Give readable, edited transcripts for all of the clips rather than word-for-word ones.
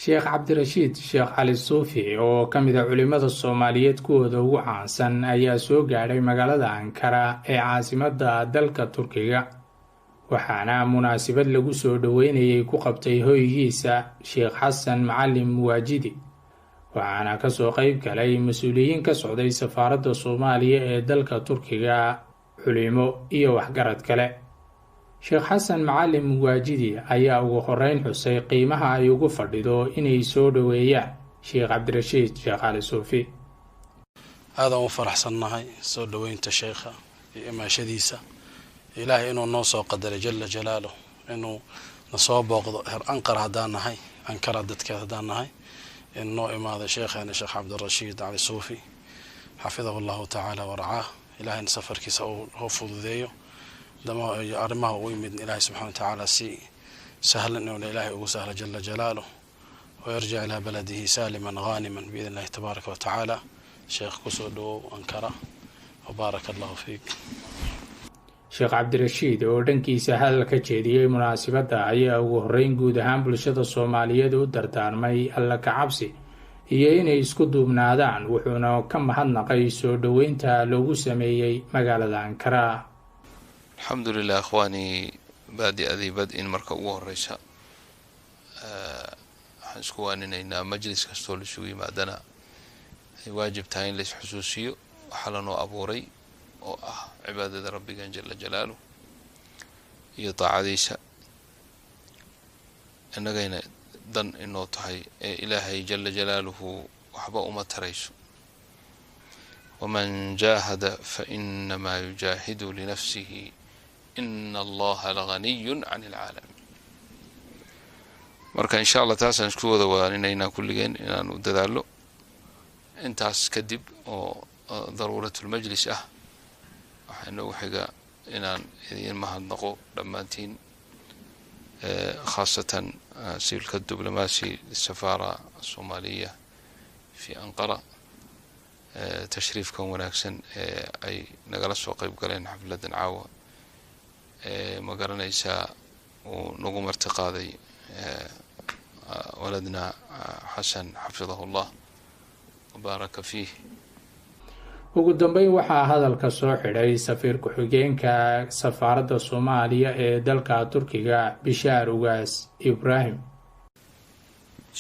sheekh cabdirashiid sheekh cali suufi oo ka mid a culimmada soomaaliyeed kuwooda ugu caansan ayaa soo gaadhay magaalada ankara ee caasimadda dalka turkiga waxaana munaasabad lagu soo dhoweynayay ku qabtay hoygiisa sheekh xasan macalin muwaajidi waxaana kasoo qayb galay mas-uuliyiin ka socday safaaradda soomaaliya ee dalka turkiga culimo iyo waxgarad kale sheekh xasan macalin muwaajidi ayaa ugu horeyn xusay qiimaha ay ugu fadhido inay soo dhoweeyaan sheekh cabdirashiid sheekh cali suufi aadaan u faraxsannahay soo dhoweynta sheekha iyo imaashadiisa ilaahay inuu noo soo qadaray jalla jalaaluhu inuu na soo booqdo heer Ankara haddaan nahay Ankara dadkeeda haddaan nahay in noo imaado sheekheena sheekh cabdirashiid cali suufi xafidahu allahu tacaala waracaah ilaahayna safarkiisa uu fududeeyo arrimaha uu yimid ilaahay subxaana wa tacaala si sahlan inuu ilaahay ugu sahlo jalla jalaaluhu ويرجع إلى بلده سالما غانما بإذن الله تبارك وتعالى شيخ كسودو أنكرة وبارك الله فيك sheekh cabdirashiid oo dhankiisa hadal ka jeediyey munaasabadda ayaa ugu horreyn guud ahaan bulshada soomaaliyeed u dardaarmay alla ka cabsi iyo inay isku duubnaadaan wuxuuna ka mahadnaqay soo dhoweynta loogu sameeyey magaalada ankara alxamdulilah ikhwaani baadi bad-in marka ugu horeysa waxaan isku waaninaynaa majlis kastoo la isugu yimaadana ay waajib tahay in la isxusuusiyo waxaa lanoo abuuray oo ah cibaadada rabbigan jalla jalaaluhu iyo daacadiisa innagayna dan inoo tahay ee ilaahay jalla jalaaluhu waxba uma tarayso waman jaahada fa inamaa yujaahidu linafsihi ina allaha laganiyun can ilcaalamiin marka insha allah taasaan isku wada waaninaynaa kulligeen inaanu dadaallo intaas kadib oo daruuratulmajlis ah waxaa inoogu xiga inaan idiin mahadnaqo dhammaantiin khaasatan siilka diblomaasi lisafaara asoomaaliya fi Ankara tashriifkan wanaagsan ee ay nagala soo qayb galeen xafladan caawa ma garanaysaa uu nagu marti qaaday waladna xasan xafidahu allah wabaaraka fiih ugu dambeyn waxaa hadalka soo xidhay safiir ku-xigeenka safaaradda soomaaliya ee dalka turkiga bishaar ugaas ibraahim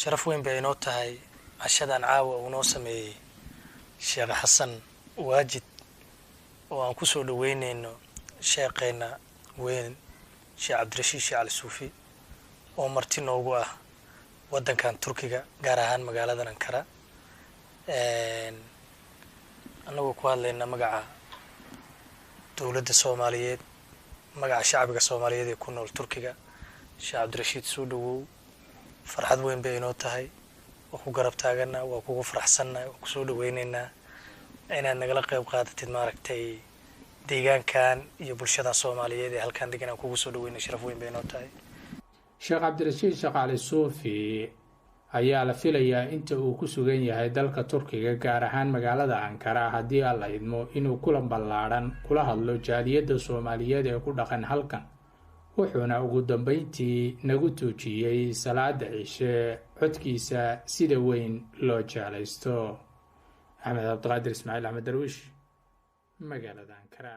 sharaf weyn bay inoo tahay cashadan caawa uu noo sameeyey sheekh xasan waajid oo aan ku soo dhoweynayno sheekheena weyn sheekh cabdirashiid sheekh cali suufi oo marti noogu ah waddankan turkiga gaar ahaan magaaladan ankara annagoo ku hadlayna magaca dowladda soomaaliyeed magaca shacbiga soomaaliyeed ee ku nool turkiga sheekh cabdirashiid soo dhowow farxad weyn bay inoo tahay waa ku garab taaganaa waa kugu faraxsannahay waa kusoo dhoweynaynaa inaad nagala qayb qaadatid maaragtay deegaankan iyo bulshadan soomaaliyeed ee halkan degan aan kugu soo dhaweynay sharaf weyn bay inoo tahay sheekh cabdirashiid sheekh cali suufi ayaa la filayaa inta uu ku sugan yahay dalka turkiga gaar ahaan magaalada ankara haddii alla idmo inuu kulan ballaadhan kula hadlo jaaliyadda soomaaliyeed ee ku dhaqan halkan wuxuuna ugu dambeyntii nagu tuujiyey salaada cishe codkiisa sida weyn loo jeclaysto axmed cabdiqaadir ismaaciil axmed darwiish magaalada ankara